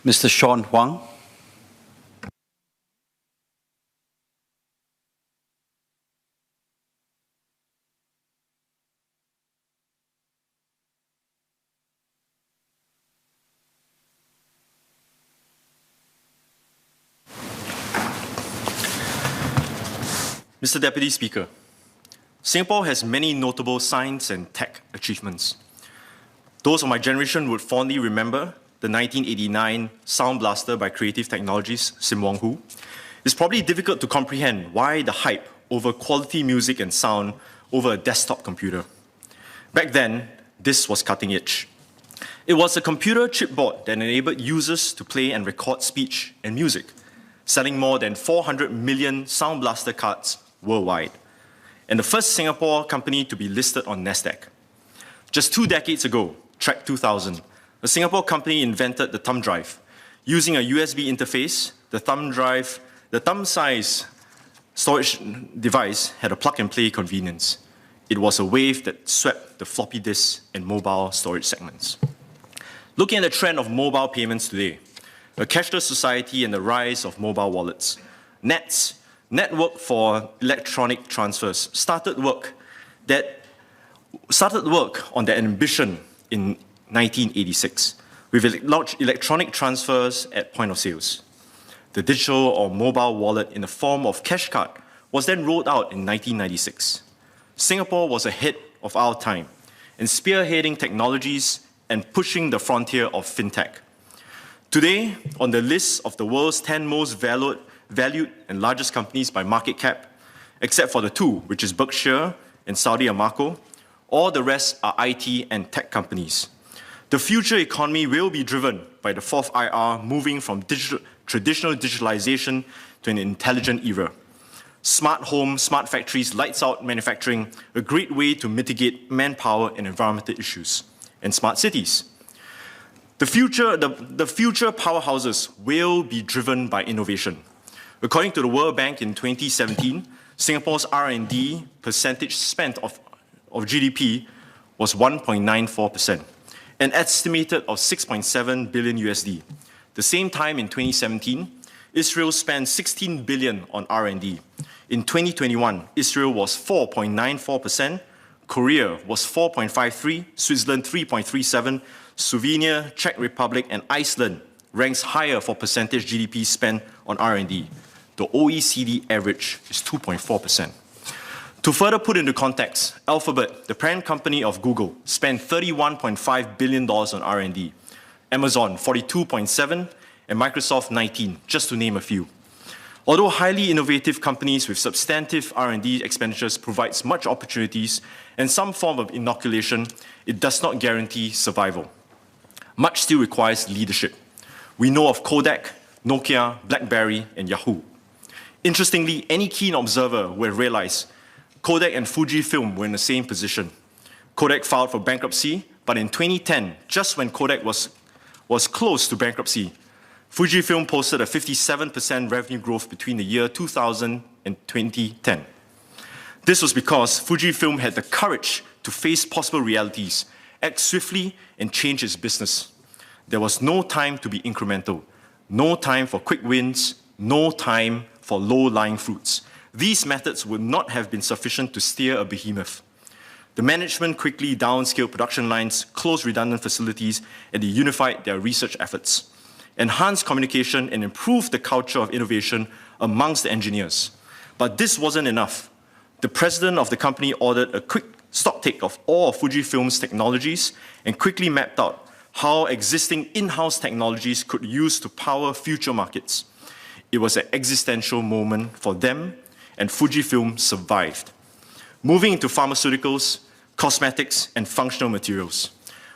Mr. Shawn Huang. Mr. Deputy Speaker, Singapore has many notable science and tech achievements. Those of my generation would fondly remember the 1989 Sound Blaster by Creative Technologies, Sim Wong Hoo. It's probably difficult to comprehend why the hype over quality music and sound over a desktop computer. Back then, this was cutting edge. It was a computer chipboard that enabled users to play and record speech and music, selling more than 400 million Sound Blaster cards worldwide, and the first Singapore company to be listed on Nasdaq. Just 2 decades ago, Track 2000, a Singapore company invented the thumb drive. Using a USB interface, the thumb-size storage device had a plug-and-play convenience. It was a wave that swept the floppy disk and mobile storage segments. Looking at the trend of mobile payments today, a cashless society and the rise of mobile wallets, NETS, Network for Electronic Transfers, started work on their ambition in 1986 with electronic transfers at point of sales. The digital or mobile wallet in the form of cash card was then rolled out in 1996. Singapore was ahead of our time in spearheading technologies and pushing the frontier of fintech. Today, on the list of the world's 10 most valued and largest companies by market cap, except for the two, which is Berkshire and Saudi Aramco, all the rest are IT and tech companies. The future economy will be driven by the fourth IR moving from traditional digitalization to an intelligent era. Smart homes, smart factories, lights out manufacturing, a great way to mitigate manpower and environmental issues, and smart cities. The future powerhouses will be driven by innovation. According to the World Bank in 2017, Singapore's R&D percentage spent of GDP was 1.94%, an estimated of $6.7 billion USD. The same time in 2017, Israel spent 16 billion on R&D. In 2021, Israel was 4.94%, Korea was 4.53%, Switzerland 3.37%, Slovenia, Czech Republic, and Iceland ranks higher for percentage GDP spent on R&D. The OECD average is 2.4%. To further put into context, Alphabet, the parent company of Google, spent $31.5 billion on R&D, Amazon 42.7, and Microsoft 19, just to name a few. Although highly innovative companies with substantive R&D expenditures provides much opportunities and some form of inoculation, it does not guarantee survival. Much still requires leadership. We know of Kodak, Nokia, BlackBerry, and Yahoo. Interestingly, any keen observer will realize Kodak and Fujifilm were in the same position. Kodak filed for bankruptcy, but in 2010, just when Kodak was close to bankruptcy, Fujifilm posted a 57% revenue growth between the year 2000 and 2010. This was because Fujifilm had the courage to face possible realities, act swiftly, and change its business. There was no time to be incremental, no time for quick wins, no time for low-lying fruits. These methods would not have been sufficient to steer a behemoth. The management quickly downscaled production lines, closed redundant facilities, and they unified their research efforts, enhanced communication, and improved the culture of innovation amongst the engineers. But this wasn't enough. The president of the company ordered a quick stocktake of all of Fujifilm's technologies and quickly mapped out how existing in-house technologies could use to power future markets. It was an existential moment for them, and Fujifilm survived. Moving into pharmaceuticals, cosmetics, and functional materials.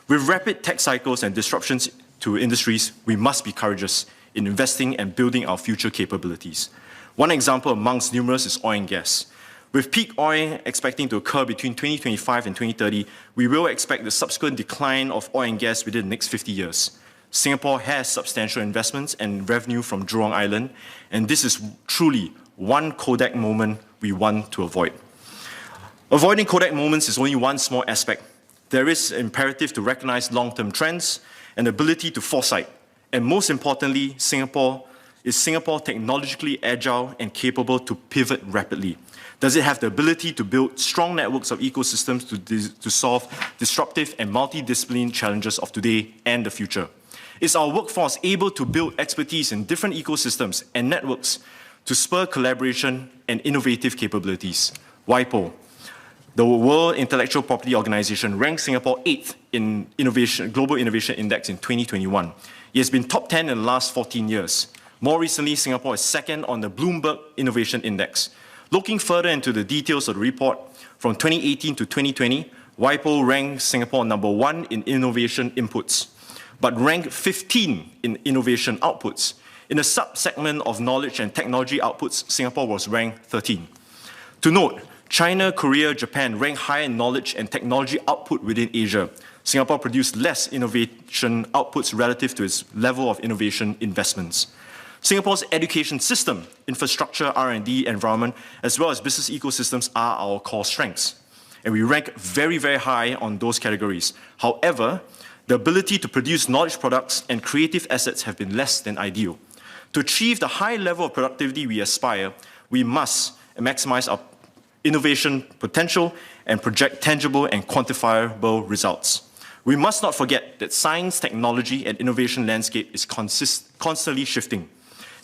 With rapid tech cycles and disruptions to industries, we must be courageous in investing and building our future capabilities. One example amongst numerous is oil and gas. With peak oil expecting to occur between 2025 and 2030, we will expect the subsequent decline of oil and gas within the next 50 years. Singapore has substantial investments and revenue from Jurong Island, and this is truly one Kodak moment we want to avoid. Avoiding Kodak moments is only one small aspect. There is an imperative to recognize long-term trends and ability to foresight And most importantly, is Singapore technologically agile and capable to pivot rapidly? Does it have the ability to build strong networks of ecosystems to solve disruptive and multidisciplinary challenges of today and the future? Is our workforce able to build expertise in different ecosystems and networks to spur collaboration and innovative capabilities? WIPO, the World Intellectual Property Organization, ranked Singapore 8th in Global Innovation Index in 2021. It has been top 10 in the last 14 years. More recently, Singapore is second on the Bloomberg Innovation Index. Looking further into the details of the report, from 2018 to 2020, WIPO ranked Singapore number 1 in innovation inputs, but ranked 15 in innovation outputs. In a sub-segment of knowledge and technology outputs, Singapore was ranked 13. To note, China, Korea, Japan rank higher in knowledge and technology output within Asia. Singapore produced less innovation outputs relative to its level of innovation investments. Singapore's education system, infrastructure, R&D, environment, as well as business ecosystems are our core strengths. And we rank very, very high on those categories. However, the ability to produce knowledge products and creative assets have been less than ideal. To achieve the high level of productivity we aspire, we must maximize our innovation potential and project tangible and quantifiable results. We must not forget that science, technology, and innovation landscape is constantly shifting.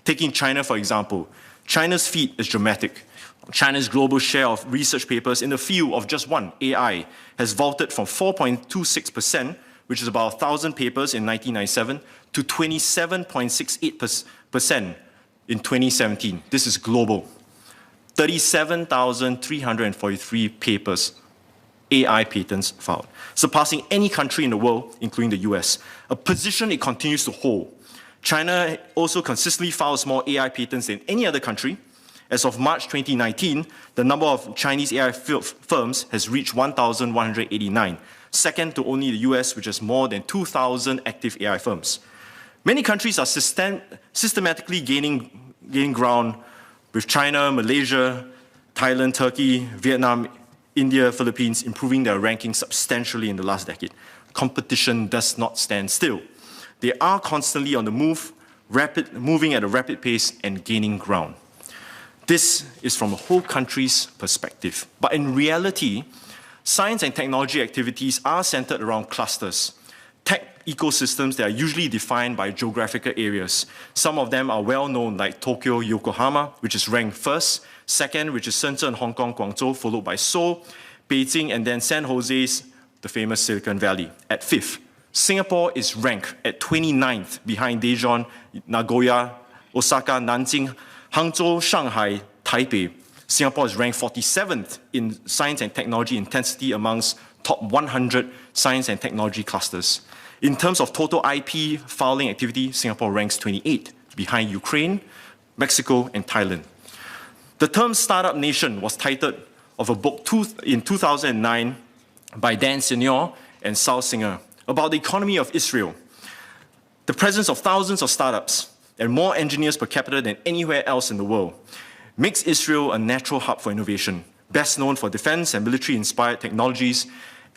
Taking China, for example, China's feat is dramatic. China's global share of research papers in the field of just one, AI, has vaulted from 4.26%, which is about 1,000 papers in 1997, to 27.68% in 2017. This is global. 37,343 papers, AI patents filed, surpassing any country in the world, including the US, a position it continues to hold. China also consistently files more AI patents than any other country. As of March 2019, the number of Chinese AI firms has reached 1,189, second to only the US, which has more than 2,000 active AI firms. Many countries are systematically gaining ground, with China, Malaysia, Thailand, Turkey, Vietnam, India, Philippines improving their rankings substantially in the last decade. Competition does not stand still. They are constantly on the move, moving at a rapid pace and gaining ground. This is from a whole country's perspective. But in reality, science and technology activities are centered around clusters, tech ecosystems that are usually defined by geographical areas. Some of them are well known, like Tokyo, Yokohama, which is ranked first. Second, which is Shenzhen, Hong Kong, Guangzhou, followed by Seoul, Beijing, and then San Jose's, the famous Silicon Valley, at fifth. Singapore is ranked at 29th behind Daejeon, Nagoya, Osaka, Nanjing, Hangzhou, Shanghai, Taipei. Singapore is ranked 47th in science and technology intensity amongst top 100 science and technology clusters. In terms of total IP filing activity, Singapore ranks 28th behind Ukraine, Mexico, and Thailand. The term startup nation was titled of a book in 2009 by Dan Senior and Sal Singer about the economy of Israel. The presence of thousands of startups and more engineers per capita than anywhere else in the world makes Israel a natural hub for innovation. Best known for defense and military-inspired technologies,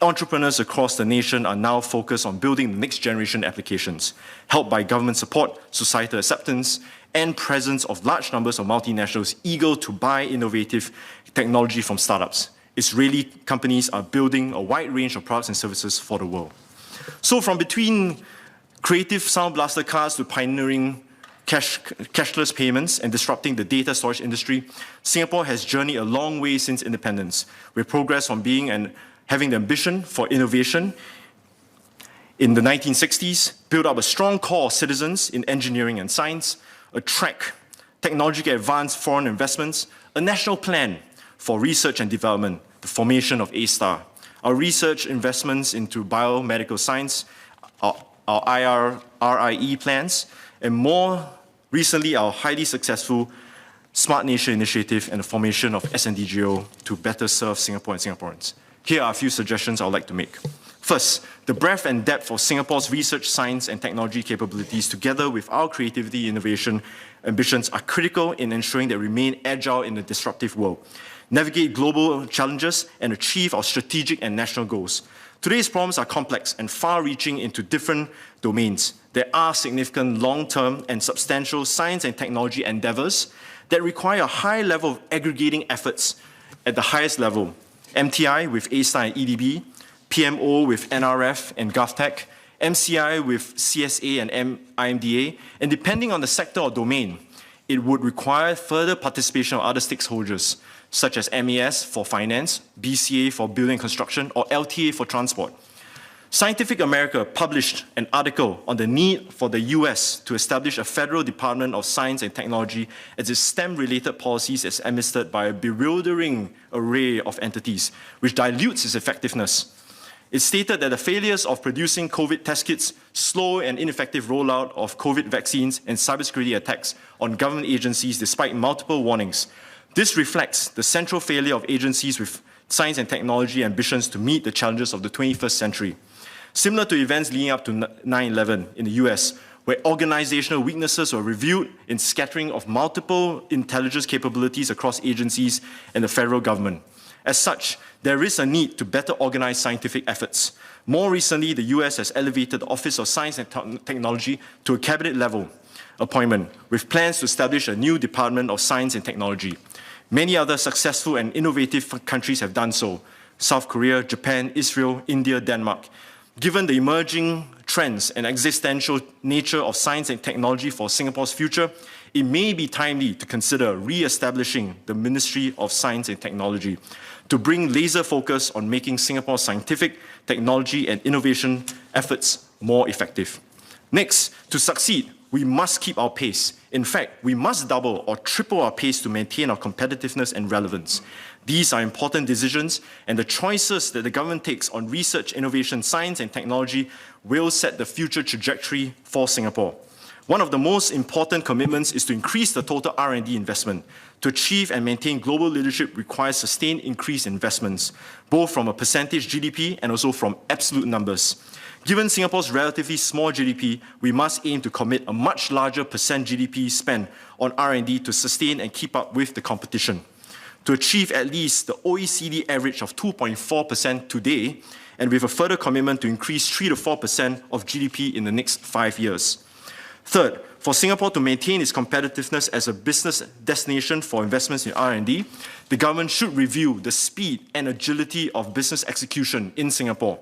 entrepreneurs across the nation are now focused on building the next generation applications, helped by government support, societal acceptance, and presence of large numbers of multinationals eager to buy innovative technology from startups. Israeli companies are building a wide range of products and services for the world. So from between creative sound blaster cards to pioneering cashless payments and disrupting the data storage industry, Singapore has journeyed a long way since independence, with progress from being and having the ambition for innovation in the 1960s, build up a strong core of citizens in engineering and science, attract technologically advanced foreign investments, a national plan for research and development, the formation of A-STAR, our research investments into biomedical science, our RIE plans, and more recently, our highly successful Smart Nation initiative and the formation of SNDGO to better serve Singapore and Singaporeans. Here are a few suggestions I would like to make. First, the breadth and depth of Singapore's research, science, and technology capabilities, together with our creativity, innovation, ambitions, are critical in ensuring that we remain agile in a disruptive world, navigate global challenges, and achieve our strategic and national goals. Today's problems are complex and far-reaching into different domains. There are significant long-term and substantial science and technology endeavors that require a high level of aggregating efforts at the highest level. MTI with A*STAR and EDB, PMO with NRF and GovTech, MCI with CSA and IMDA, and depending on the sector or domain, it would require further participation of other stakeholders, such as MAS for finance, BCA for building and construction, or LTA for transport. Scientific America published an article on the need for the US to establish a federal Department of Science and Technology as its STEM-related policies is administered by a bewildering array of entities, which dilutes its effectiveness. It stated that the failures of producing COVID test kits, slow and ineffective rollout of COVID vaccines, and cybersecurity attacks on government agencies despite multiple warnings. This reflects the central failure of agencies with science and technology ambitions to meet the challenges of the 21st century. Similar to events leading up to 9/11 in the US, where organizational weaknesses were revealed in scattering of multiple intelligence capabilities across agencies and the federal government. As such, there is a need to better organize scientific efforts. More recently, the US has elevated the Office of Science and Technology to a cabinet-level appointment, with plans to establish a new Department of Science and Technology. Many other successful and innovative countries have done so: South Korea, Japan, Israel, India, Denmark. Given the emerging trends and existential nature of science and technology for Singapore's future, it may be timely to consider re-establishing the Ministry of Science and Technology to bring laser focus on making Singapore's scientific, technology, and innovation efforts more effective. Next, to succeed, we must keep our pace. In fact, we must double or triple our pace to maintain our competitiveness and relevance. These are important decisions, and the choices that the government takes on research, innovation, science, and technology will set the future trajectory for Singapore. One of the most important commitments is to increase the total R&D investment. To achieve and maintain global leadership requires sustained increased investments, both from a percentage GDP and also from absolute numbers. Given Singapore's relatively small GDP, we must aim to commit a much larger percent GDP spend on R&D to sustain and keep up with the competition. To achieve at least the OECD average of 2.4% today, and with a further commitment to increase 3 to 4% of GDP in the next 5 years. Third, for Singapore to maintain its competitiveness as a business destination for investments in R&D, the government should review the speed and agility of business execution in Singapore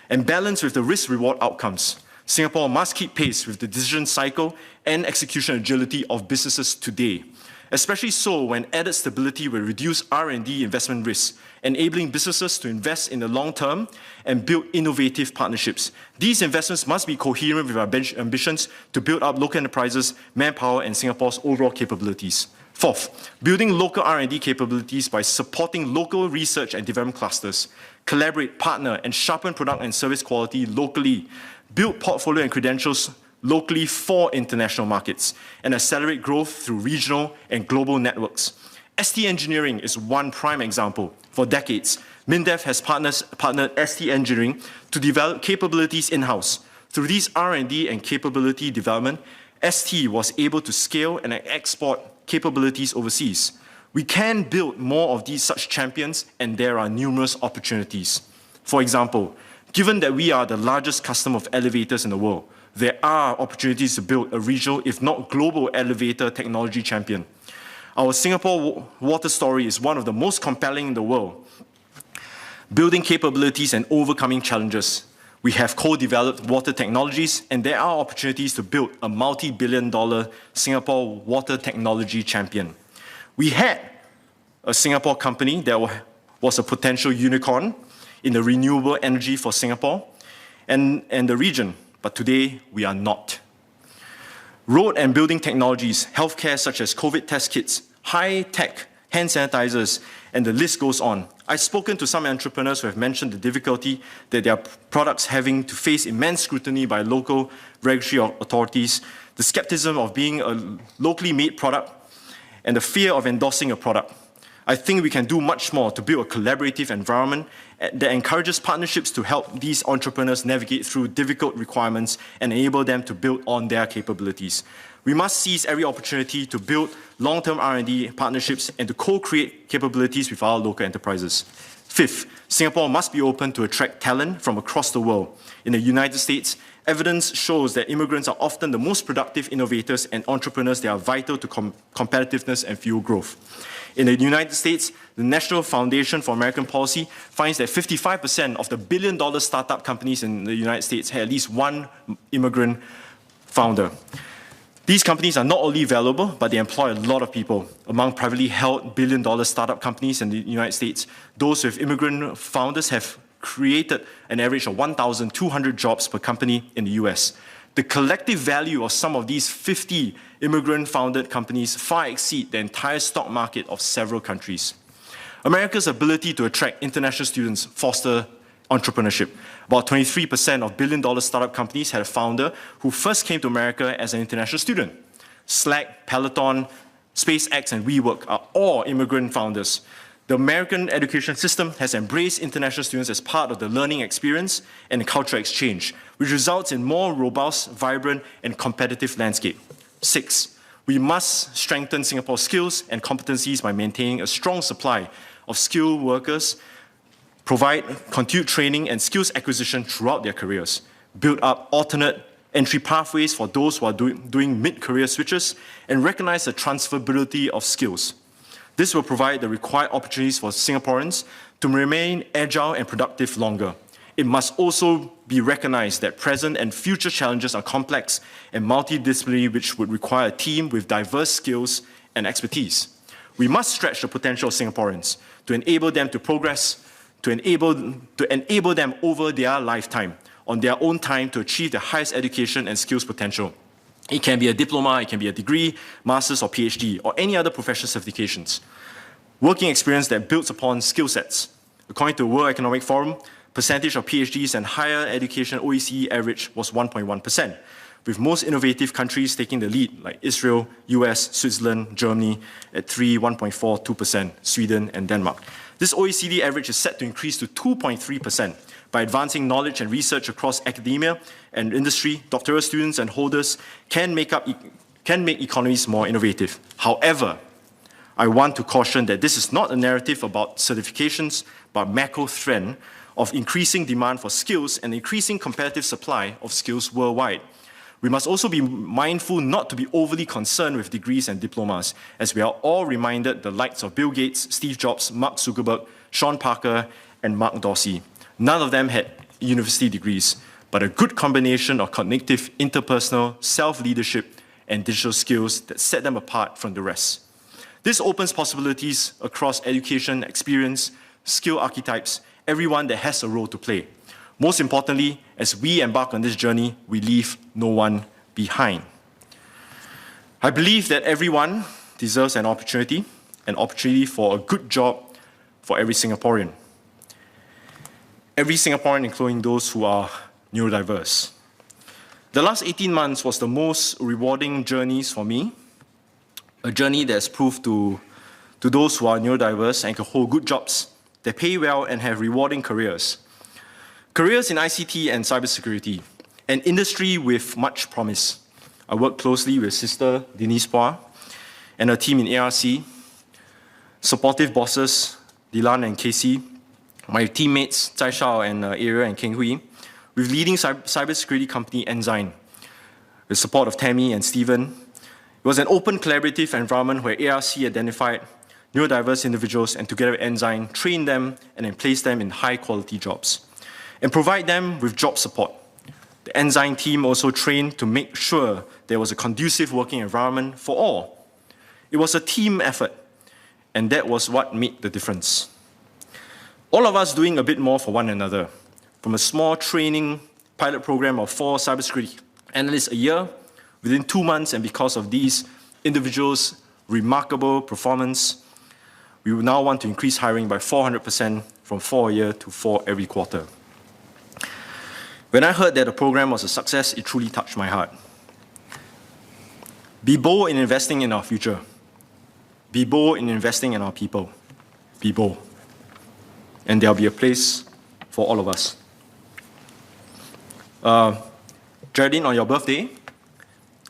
and balance with the risk-reward outcomes. Singapore must keep pace with the decision cycle and execution agility of businesses today, especially so when added stability will reduce R&D investment risks, enabling businesses to invest in the long term and build innovative partnerships. These investments must be coherent with our ambitions to build up local enterprises, manpower, and Singapore's overall capabilities. Fourth, building local R&D capabilities by supporting local research and development clusters, collaborate, partner, and sharpen product and service quality locally, build portfolio and credentials locally for international markets, and accelerate growth through regional and global networks. ST Engineering is one prime example. For decades, MINDEF has partnered ST Engineering to develop capabilities in-house. Through these R&D and capability development, ST was able to scale and export capabilities overseas. We can build more of these such champions, and there are numerous opportunities. For example, given that we are the largest customer of elevators in the world, there are opportunities to build a regional, if not global, elevator technology champion. Our Singapore water story is one of the most compelling in the world. Building capabilities and overcoming challenges. We have co-developed water technologies, and there are opportunities to build a multi-billion-dollar Singapore water technology champion. We had a Singapore company that was a potential unicorn in the renewable energy for Singapore and the region, but today we are not. Road and building technologies, healthcare such as COVID test kits, high-tech hand sanitizers, and the list goes on. I've spoken to some entrepreneurs who have mentioned the difficulty that their products having to face immense scrutiny by local regulatory authorities, the skepticism of being a locally made product, and the fear of endorsing a product. I think we can do much more to build a collaborative environment that encourages partnerships to help these entrepreneurs navigate through difficult requirements and enable them to build on their capabilities. We must seize every opportunity to build long-term R&D partnerships and to co-create capabilities with our local enterprises. Fifth, Singapore must be open to attract talent from across the world. In the United States, evidence shows that immigrants are often the most productive innovators and entrepreneurs that are vital to competitiveness and fuel growth. In the United States, the National Foundation for American Policy finds that 55% of the billion-dollar startup companies in the United States had at least one immigrant founder. These companies are not only valuable, but they employ a lot of people. Among privately held billion-dollar startup companies in the United States, those with immigrant founders have created an average of 1,200 jobs per company in the US. The collective value of some of these 50 immigrant-founded companies far exceed the entire stock market of several countries. America's ability to attract international students foster entrepreneurship. About 23% of billion-dollar startup companies had a founder who first came to America as an international student. Slack, Peloton, SpaceX, and WeWork are all immigrant founders. The American education system has embraced international students as part of the learning experience and cultural exchange, which results in more robust, vibrant, and competitive landscape. 6, we must strengthen Singapore's skills and competencies by maintaining a strong supply of skilled workers, provide continued training and skills acquisition throughout their careers, build up alternate entry pathways for those who are doing mid-career switches, and recognize the transferability of skills. This will provide the required opportunities for Singaporeans to remain agile and productive longer. It must also be recognized that present and future challenges are complex and multidisciplinary, which would require a team with diverse skills and expertise. We must stretch the potential of Singaporeans to enable them to progress, to enable them over their lifetime, on their own time, to achieve the highest education and skills potential. It can be a diploma, it can be a degree, master's or PhD, or any other professional certifications. Working experience that builds upon skill sets. According to the World Economic Forum, percentage of PhDs and higher education OECD average was 1.1%, with most innovative countries taking the lead, like Israel, US, Switzerland, Germany, at 3, 1.4, 2%, Sweden, and Denmark. This OECD average is set to increase to 2.3%. By advancing knowledge and research across academia and industry, doctoral students and holders can make economies more innovative. However, I want to caution that this is not a narrative about certifications, but macro trend of increasing demand for skills and increasing competitive supply of skills worldwide. We must also be mindful not to be overly concerned with degrees and diplomas, as we are all reminded the likes of Bill Gates, Steve Jobs, Mark Zuckerberg, Sean Parker, and Mark Dorsey. None of them had university degrees, but a good combination of cognitive, interpersonal, self-leadership, and digital skills that set them apart from the rest. This opens possibilities across education, experience, skill archetypes, everyone that has a role to play. Most importantly, as we embark on this journey, we leave no one behind. I believe that everyone deserves an opportunity for a good job for every Singaporean. Every Singaporean, including those who are neurodiverse. The last 18 months was the most rewarding journeys for me, a journey that's proved to those who are neurodiverse and can hold good jobs, that pay well and have rewarding careers. Careers in ICT and cybersecurity, an industry with much promise. I work closely with Sister Denise Pua and her team in ARC, supportive bosses, Dylan and Casey, my teammates, Zai Shao and Ariel and Keng Hui, with leading cybersecurity company Ensign, with support of Tammy and Stephen. It was an open collaborative environment where ARC identified neurodiverse individuals and together with Ensign, trained them and then placed them in high quality jobs and provide them with job support. The Ensign team also trained to make sure there was a conducive working environment for all. It was a team effort, and that was what made the difference. All of us doing a bit more for one another. From a small training pilot program of 4 cybersecurity analysts a year, within 2 months, and because of these individuals' remarkable performance, we will now want to increase hiring by 400% from 4 a year to 4 every quarter. When I heard that the program was a success, it truly touched my heart. Be bold in investing in our future. Be bold in investing in our people. Be bold. and there'll be a place for all of us. Geraldine, on your birthday,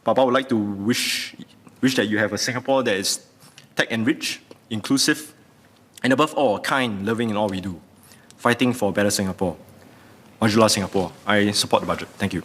Papa would like to wish that you have a Singapore that is tech-enriched, inclusive, and above all, kind, loving in all we do, fighting for a better Singapore. Majula Singapore. I support the budget. Thank you.